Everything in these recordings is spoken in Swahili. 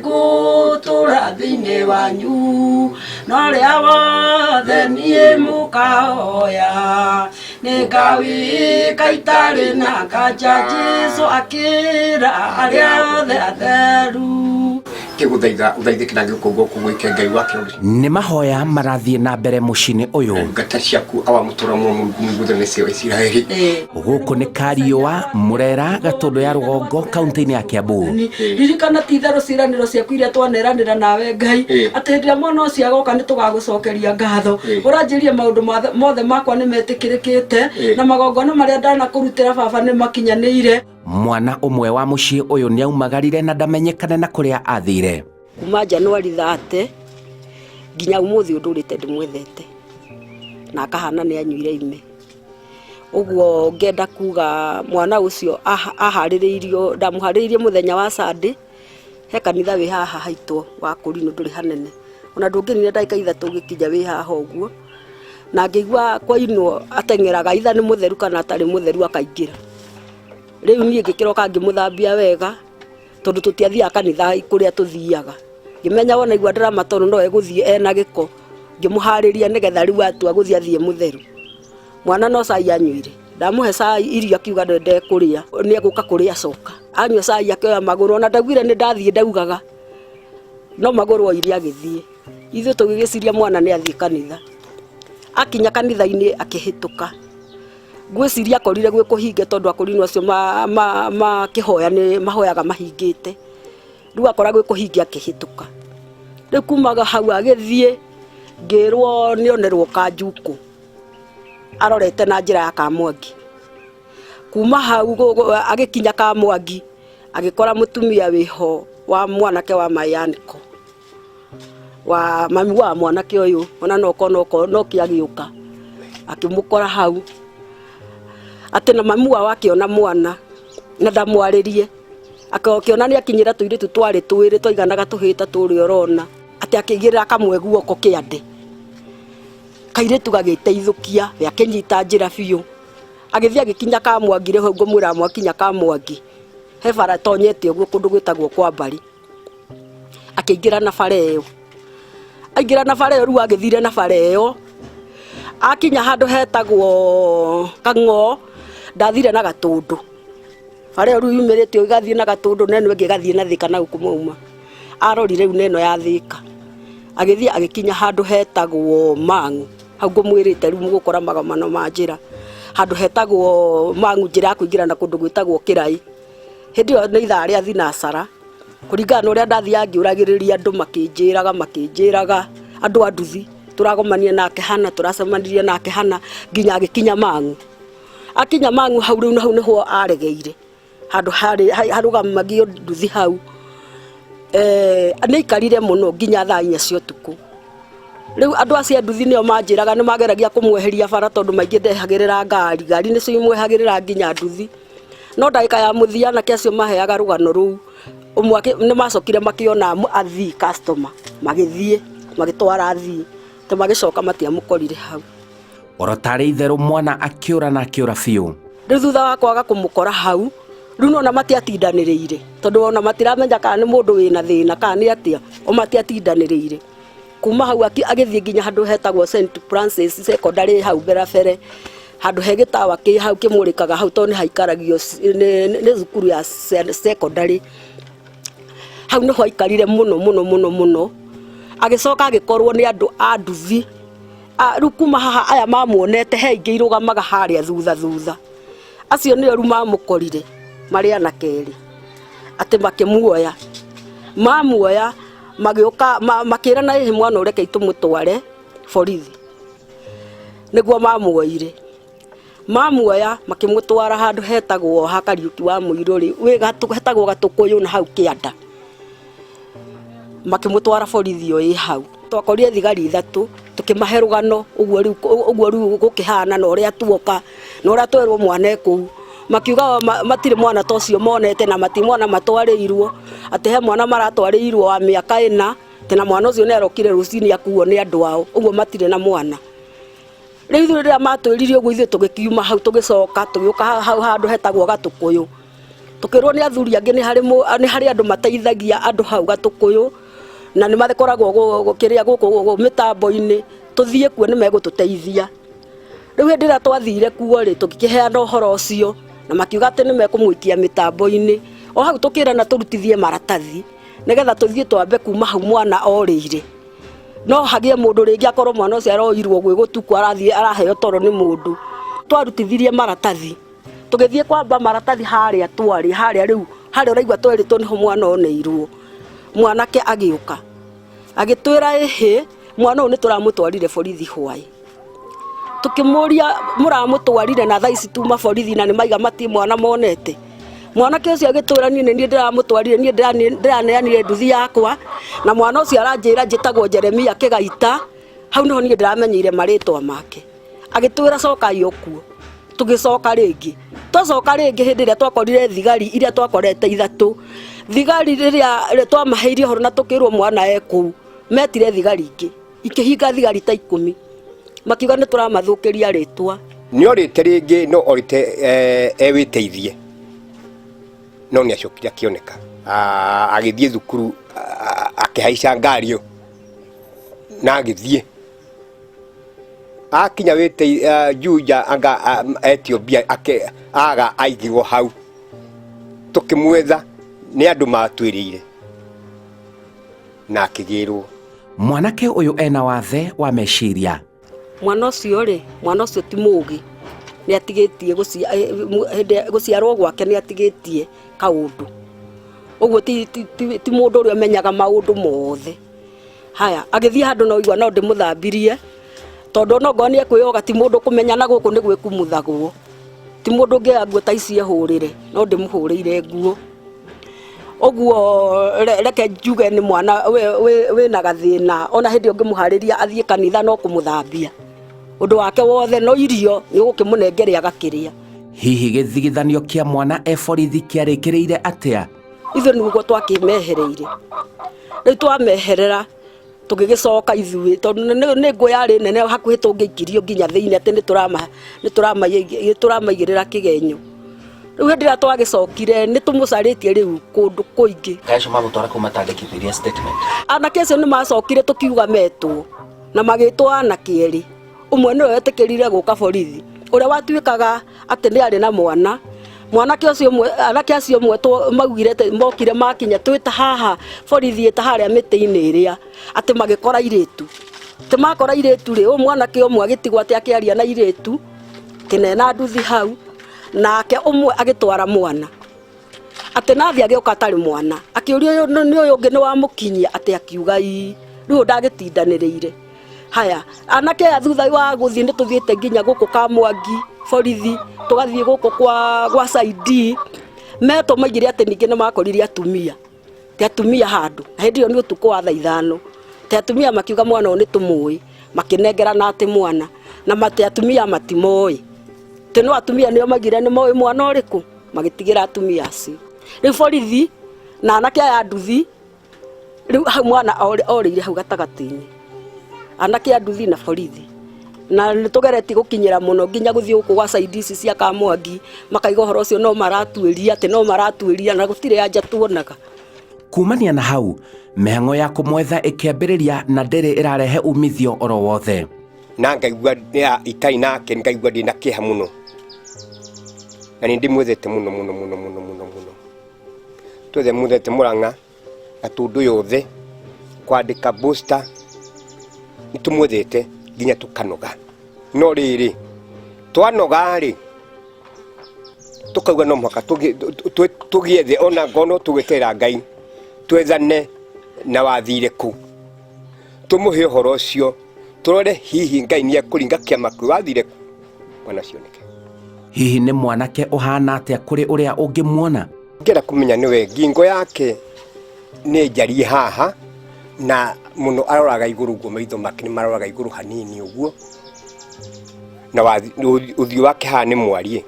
ngũtũra thĩinĩ wanyu no rĩa wothe niĩ mũkahoya nĩ ngawĩka itarĩ na kanja Jesũ akĩra arĩa othe atheru kiguthaitha uthaithĩke na gĩkũngũ kũgwĩke Ngai wake nĩ mahoya marathiĩ na mbere mũciĩ-inĩ ũyũ ngata ciaku awamũtũra mũgũtho nĩcio Isiraeli gũkũ nĩ Kariũa Mũrera Gatũndũ ya Rũgongo kaunti-inĩ ya Kiambu ririkana ti itherũ ciĩranĩro ciaku iria twaneranĩra nawe Ngai atĩ hĩndĩ ĩrĩa mwana ũcio agoka nĩ tũgagũcokeria ngatho ũranjĩrie maũndũ mothe makwa nĩ metĩkĩrĩkĩte na magongona marĩa ndanakũrutĩra baba nĩ makinyanĩire. Mwana ũmwe wa mũciĩ ũyũ nĩ aumagarire na ndamenyekane na kũrĩa athire kuma Januari 30 nginya ũmũthĩ ũndũrĩte ndĩmwethete na akahana nĩ anyuire ime ũguo ngenda kuga mwana ũcio aharĩrĩirio ndamũharĩrĩirie mũthenya wa Sunday he kanitha wĩ haha haitwo wa Kũrinũ ndũrĩ hanene ona ndũngĩnire ndagĩka ithatũ gĩkinya wĩ haha ũguo na ngĩigua kwainwo ateng'eraga itha nĩ mũtheru kana atarĩ mũtheru akaingĩra rĩu niĩ ngĩkĩroka ngĩmũthambia wega tondũ tũtiathiaga kanitha kũrĩa tũthiaga ngĩmenya wona igua ndarama tondũ no egũthiĩ ena gĩko ngĩmũharĩria nĩgetha rĩu atua gũthiĩ athiĩ mũtheru mwana no cai anyuire ndamũhe cai irio akiuga ndende kũrĩa nĩ egũka kũrĩa acoka anyua cai akĩoya magũrũ ona ndaugire nĩ ndathiĩ ndaugaga no magũrũ iria agĩthiĩ ithuĩ tũgĩgĩciria mwana nĩ athiĩ kanitha akinya kanitha-inĩ akĩhĩtũka ngwĩciria akorire gwĩ kũhinge tondũ akũrinwo acio makĩhoya nĩ mahoyaga mahingĩte rĩu akora gwĩ kũhinge akĩhĩtũka rĩu kumaga hau agĩthiĩ ngĩrwo nĩonerwo Kanjuku arorete na njĩra ya Kamwangi kuma hau agĩkinya Kamwangi agĩkora mũtumia wĩho wa mwanake wa Mayaniko wa mami wa mwanake ũyũ ona no kĩagĩũka akĩmũkora hau atĩ na mami wao akĩona mwana na ndamwarĩrie akĩona nĩ akinyĩra tũirĩtu twarĩ twĩrĩ twaiganaga tũhĩta tũrĩ orona atĩ akĩigĩrĩra kamwe guoko kĩande kairĩtu gagĩteithũkia gakĩnyita njĩra biũ agĩthiĩ agĩkinya Kamwangi rĩu ngũmwĩra mwakinya Kamwangi he bara tonyete ũguo kũndũ gwĩtagwo kwa Mbari akĩingĩra na bara ĩyo aingĩra na bara ĩyo rĩu agĩthire na bara ĩyo akinya handũ hetagwo Kang'o ndathire na Gatũndũ bara ĩyo rĩu yumĩrĩte igathiĩ na Gatũndũ neno ĩngĩ ĩgathiĩ na Thĩka na gũkũ mauma arorire rĩu neno ya Thĩka agĩthiĩ agĩkinya handũ hetagwo Mang'u hau ngũmwĩrĩte rĩu mũgũkora magomano ma njĩra handũ hetagwo Mang'u njĩra ya kũingĩra na kũndũ gwĩtagwo Kĩrai hĩndĩ ĩyo nĩ ithaa rĩa thinacara kũringana na ũrĩa ndathiaga ngĩũragĩrĩria andũ makĩnjĩraga andũ a nduthi tũragomania nake hana tũracemanirie nake hana nginya agĩkinya Mang'u akinya Mang'u hau rĩu hau nĩho aregeire handũ harũgamagio nduthi hau nĩ ikarire mũno nginya thaa 4 cia ũtukũ rĩu andũ acio nduthi nĩo manjĩraga nĩ mageragia kũmweheria bara tondũ maingĩ ndehagĩrĩra ngari nĩcio imwehagĩrĩra nginya nduthi no ndagĩka ya mũthia anake acio maheaga rũgano rũu ũmwe nĩ macokire makĩona athii customer magĩthiĩ magĩtwara athii te magĩcoka matiamũkorire hau oro tarĩ itherũ mwana akĩũra na akĩũra biũ rĩu thutha wa kwaga kũmũkora hau rĩu nona matiatindanĩrĩire tondũ ona matiramenya kana nĩ mũndũ wĩna thĩna kana nĩ atĩa o matiatindanĩrĩire kuma hau agĩthiĩ nginya handũ hetagwo St Francis secondary hau berabere handũ he gĩtawa kĩ hau kĩmũrĩkaga hau tondũ nĩ haikaragio nĩ thukuru ya secondary hau nĩho aikarire mũno agĩcoka agĩkorwo nĩ andũ a nduthi rĩu kuma haha aya mamuonete he ingĩ irũgamaga harĩa thutha acio nĩo rĩu mamũkorire marĩ anake erĩ atĩ makĩmuoya mamuoya magĩũka makĩrana ĩhĩ mwana ũreke tũmũtware borithi nĩguo mamuoya makĩmũtwara handũ hetagwo ha Kariuki wa Mũirũrĩ hetagwo Gatũkũyũ na hau kĩanda makĩmũtwara borithi ĩyo ĩ hau twakorire thigari 3 tũkĩmahe rũgano ũguo rĩu gũkĩhana na ũrĩa tuoka na ũrĩa twerwo mwana kũu makiuga matirĩ mwana tocio monete na matimwana matwarĩirwo atĩ he mwana maratwarĩirwo wa mĩaka 4 tena mwana ũcio nĩ arokire rũcinĩ akuo nĩ andũ ao ũguo matirĩ na mwana rĩu rĩrĩa matwĩririe ũguo ithuĩ tũgĩkiuma hau tũgĩcoka tũgĩũka hau handũ hetagwo Gatũkũyũ tukirwo ni athuri angi ni hari andu mateithagia andu hau Gatukuyu na ni makoragwo gukiria guku mitambo-ini tuthie kuo ni megututeithia. Riu ndira twathire kuo ri tukiheana uhoro ucio na makiuga ati ni mekumwikia mitambo-ini o hau tukirana turutithie maratathi nigetha tuthie twambe kuma hau mwana orire. No hagie mundu ringi akorwo mwana ucio aroirwo gwi gutuku arathie araheo toro ni mundu twarutithirie maratathi tugithie kwamba maratathi haria twari haria riu haria uraigwa tweritwo niho mwana oneirwo. Mwanake agiuka agitwira ehe mwana uyu ni turamutwarire borithi hwai. Tukimuria muramutwarire na thaici tuma borithi na ni maiga mati mwana monete. Mwanake ucio agitwira ni ndiramutwarire ni ndiraneanire nduthi yakwa na mwana ucio aranjira njitagwo Jeremia Kigaita. Hau niho ni ndiramenyeire maritwa make. Agitwira coka yokuo tugicoka ringi twacoka ringi hindi ria twakorire thigari iria twakorete ithatu. Thigari riria twamaheirie horo na tukirwo mwana eku metire thigari ingi ikihinga thigari ta 10 makiuga ni turamathukiria ritwa. Ni orite ringi no orite ewiteithie no ni acokire akioneka agithie thukuru akihaica ngari na agithie akinya wite Juja anga Ethiopia aga aigirwo hau tukimwetha ni andu matwirire na akigirwo. Mwanake uyu ena wathe wa meciria. Mwana ucio ti mugi ni atigitie guciarwo gwake ni atigitie kaundu uguo ti mundu uri amenyaga maundu mothe. Haya agithie handu no igwa no ndimuthambirie tondu no ngoni ekwiyoga ti mundu kumenya na guku ni gwikumuthagwo ti mundu ngiaguo ta ici ehurire no ndimuhurire nguo. Oguo reke njuge ni mwana we na gathina ona hindi ungimuhariria athie kanitha no kumuthambia undu wake wothe no irio ni gukimunengere agakiria. Hihi githigithanio kia mwana borithi kiarikiriire atia? Ithu niguo twakimehereire riu twameherera tugigicoka ithui tondu ni ngo yari nene hakuhi tungikirio nginya thiini ati ni turamaigirira kigenyo. Riu ndira twagicokire ni tumucaritie riu kundu kuingi kaisho magutwara kumatandikithiria statement. Anake acio ni macokire tukiuga metwo na magitwa anakieri umwe ni wetikirire guka borithi uria watuikaga ati ni ari na mwanake ucio anake acio mwe maugire mokire makinya twita haha borithi eta haria miti-ini iria ati magikora iritu ti makora iritu ri mwanake umwe agitigwa ati akiaria na iritu kinena nduthi hau nake umwe agitwara mwana ati nathi agioka atari mwana akiuria ni uyu ungi ni wa mukinyia ati akiuga riu ndagitindanirire. Haya anake athutha wa guthie ni tuthiete nginya guku Kamwangi borithi tugathie guku gwa Saidi meto maigire ati ningi ni makoririe atumia handu hindi yo ni utuku wa thaa 5 te atumia makiuga mwana uyu ni tumui makinengerana ati mwana na mate atumia matimoi teno atumia nio magire ni moi mwana uriku magitigira atumia acio. Riu borithi na anake aya nduthi riu mwana orire hau gatagati-ini anake nduthi na borithi na nitugereti gukinyira muno nginya guthie guku gwa Saidi ici cia Kamwangi makaiga uhoro ucio no maratwiria na gutire anja tuonaga. Kumania na hau mihang'o ya kumwetha ikiambiriria na ndiri irarehe umithio oro wothe na ngaigua itai nake ngaigua ndina kiha muno na ni ndimwethete muno twethe muthete Murang'a atundu yothe kwandika booster nitumwethete nginya tukanoga no riri twanoga ri tukauga no mwaka tugiethe ona ngono tugitera Ngai twethane na wathire ku tumuhe uhoro ucio turore hihi Ngai ni akuringa kiama ku wathire ku mwana cioneke. Hihi ni mwanake uhana atia kuri uria ungimuona? Ngera kumenya niwe ngingo yake ni njari haha na muno aroraga iguru guo maitho make ni maroraga iguru hanini uguo na uthio wake ha ni mwarie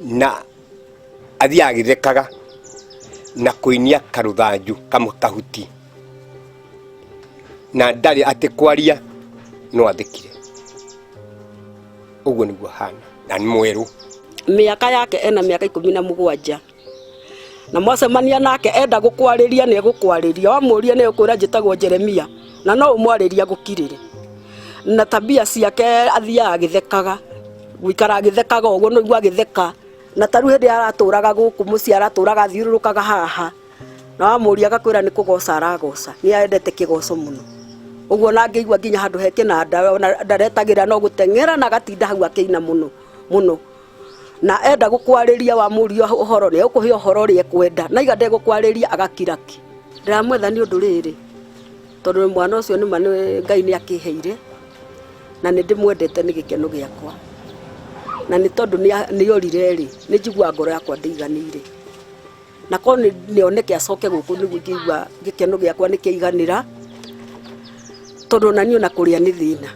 na athia agithekaga na kuinia karuthanju kamutahuti na ndari ati kwaria no athikire uguo niguo hana na ni mweru. Miaka yake ena miaka 17 na mwacemania nake enda gukwarĩria nĩ egũkwarĩria, wamũria nĩ ũkwĩra njĩtagwo Jeremia, na no ũmwarĩria gũkirĩre. Na tabia ciake athiaga agĩthekaga, guikara agĩthekaga ũguo, no igua agĩtheka. Na taru hĩndĩ aratũraga gũkũ mũciĩ aratũraga athiũrũrũkaga haha, na wamũria agakwĩra nĩ kũgoca aragoca, nĩ endete kĩgoco mũno. Ũguo na ngĩigua nginya handũ he kĩnanda ndaretagĩra no gũteng'era na agatinda hau akĩina mũno mũno. Na enda gũkwarĩria wamũria ũhoro nĩ ũkũhe ũhoro ũrĩa ekwenda, na iga ndegũkwarĩria agakiraki. Ndĩramwetha nĩ ũndũ rĩrĩ, tondũ mwana ũcio nĩ Ngai nĩ akĩheire, na nĩ ndĩmwendete nĩ gĩkeno gĩakwa. Na nĩ tondũ nĩ orire rĩ, nĩ njigua ngoro yakwa ndĩiganĩire. Na ko nĩ oneke acoke gũkũ nĩguo ngĩigua gĩkeno gĩakwa nĩ kĩiganĩra, tondũ na niĩ ona kũrĩa nĩ thĩna.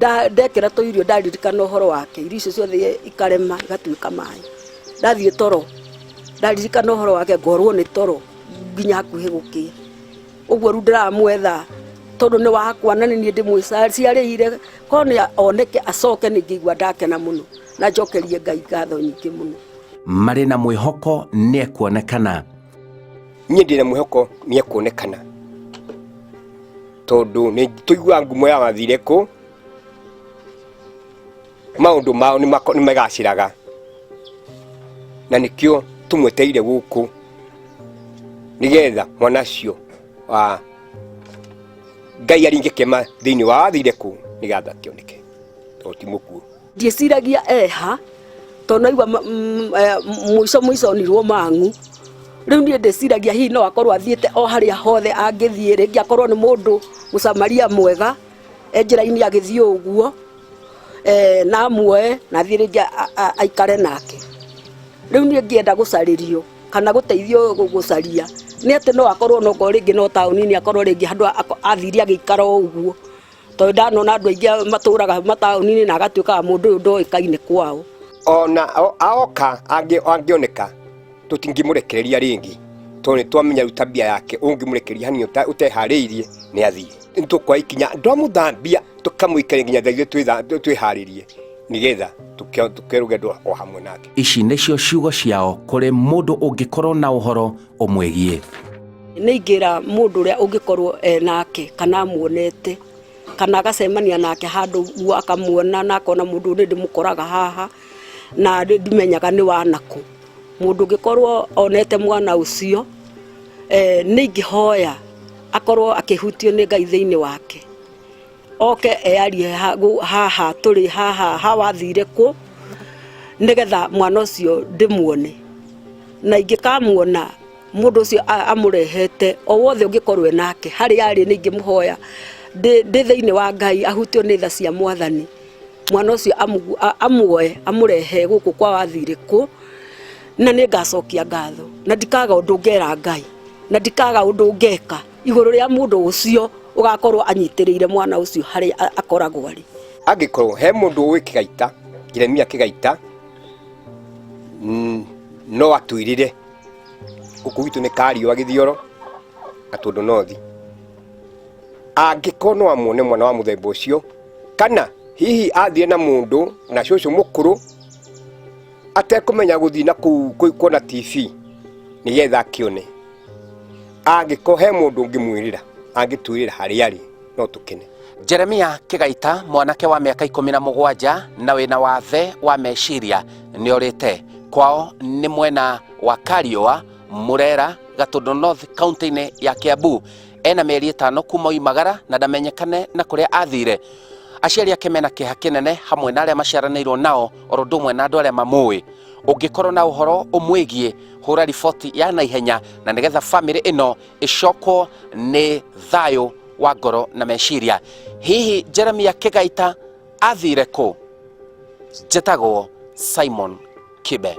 Ndekĩra tũirio ndaririkana ũhoro wake, irio icio ciothe ikarema igatuĩka maĩ. Ndathiĩ toro, ndaririkana ũhoro wake ngorwo nĩ toro nginya hakuhĩ gũkĩa. Ũguo rĩu ndĩramwetha tondũ nĩ wakwa na niĩ ndĩmwĩciarĩire, ko nĩ oneke acoke nĩ ngĩigua ndakena mũno, na njokerie Ngai ngatho nyingĩ mũno. Marĩ na mwĩhoko nĩ ekuonekana. Niĩ ndĩ na mwĩhoko nĩ ekuonekana, tondũ nĩ tũigua ngumo ya wathire kũ, maũndũ mao nĩ magacĩraga, na nĩkĩo tũmweteire gũkũ nĩgetha mwana ũcio wa Ngai aringe kĩma thĩinĩ wa wathire kũ nĩgetha kĩoneke, tondũ ti mũkuũ. Ndieciragia eha, tondũ naigua mũico nirwo mang'u. Rĩu niĩ ndĩciragia hihi no akorwo athiĩte o harĩa hothe angĩthiĩ, rĩngĩ akorwo nĩ mũndũ mũsamaria mwega njĩra-inĩ agĩthiĩ ũguo, na amuoe na athiĩ rĩngĩ aikare nake. Rĩu niĩ ngĩenda gũcarĩrio kana gũteithio gũcaria, nĩ atĩ no akorwo no ko rĩngĩ no taũni-inĩ akorwo rĩngĩ handũ athiri agĩikara ũguo, tondũ ndanona andũ aingĩ matũraga mataũni-inĩ na agatuĩkaga mũndũ ũyũ ndoĩkaine kwao. Ona aoka angĩoneka tũtingĩmũrekereria rĩngĩ, tondũ nĩ twamenya rĩu tabia yake, ũngĩmũrekereria hanini ũteharĩirie nĩ athiĩ. Nĩ tũkwa ikinya twamũthambia tũkamũikare nginya twĩharĩrie nĩgetha tũkĩe rũgendo o hamwe nake. Ici nĩcio ciugo ciao kũrĩ mũndũ ũngĩkorwo na ũhoro ũmwĩgiĩ. Nĩ ingĩra mũndũ ũrĩa ũngĩkorwo nake kana amuonete kana agacemania nake handũ guo akamuona na akona mũndũ ũrĩa ndĩmũkoraga haha na ndimenyaga nĩ wanakũ. Mũndũ ũngĩkorwo onete mwana ũcio, nĩ ingĩhoya akorwo akĩhutio nĩ Ngai thĩinĩ wake, oke earie haha tũrĩ haha wathire kũ, nĩgetha mwana ũcio ndĩmuone. Na ingĩkamuona mũndũ ũcio amũrehete o wothe ũngĩkorwo nake harĩa arĩ, nĩ ingĩmũhoya ndĩ thĩinĩ wa Ngai ahutio nĩ tha cia Mwathani, mwana ũcio amuoe amũrehe gũkũ kwa wathire kũ, na nĩ ngacokia ngatho, na ndikaga ũndũ ngera Ngai, na ndikaga ũndũ ngeka igũrũ rĩa mũndũ ũcio ũgakorwo anyitĩrĩire mwana ũcio harĩa akoragwo arĩ. Angĩkorwo he mũndũ ũĩ Kĩgaita, Jeremia Kĩgaita, no atwĩrire gũkũ gwitũ nĩ Kariũa Gĩthioro na Tũndũ North. Angĩkorwo no amuone mwana wa mũthemba ũcio, kana hihi athiĩ na mũndũ na cũcũ mũkũrũ atekũmenya gũthiĩ na kũu kuona TV nĩgetha akĩone, angĩkorwo he mũndũ ũngĩmwĩrĩra angĩtwĩrĩra harĩa arĩ, no tũkene. Jeremia Kĩgaita, mwanake wa mĩaka 17 na wĩna wathe wa meciria, nĩ orĩte kwao nĩ mwena wa Kariũa, Murera, Gatũndũ North, kaunti-inĩ ya Kiambu. Ena mĩeri 5 kuma oimagara na ndamenyekane na kũrĩa athire. Aciari ake mena kĩeha kĩnene hamwe na arĩa maciaranĩirwo nao, oro ũndũ ũmwe na andũ arĩa mamũĩ. Ũngĩkorwo na ũhoro ũmwĩgiĩ, hũra riboti ya naihenya na nĩgetha famĩlĩ ĩno ĩcokwo nĩ thayũ wa ngoro na meciria. Hihi Jeremia Kĩgaita athire kũ? Njĩtagwo Simon Kibe.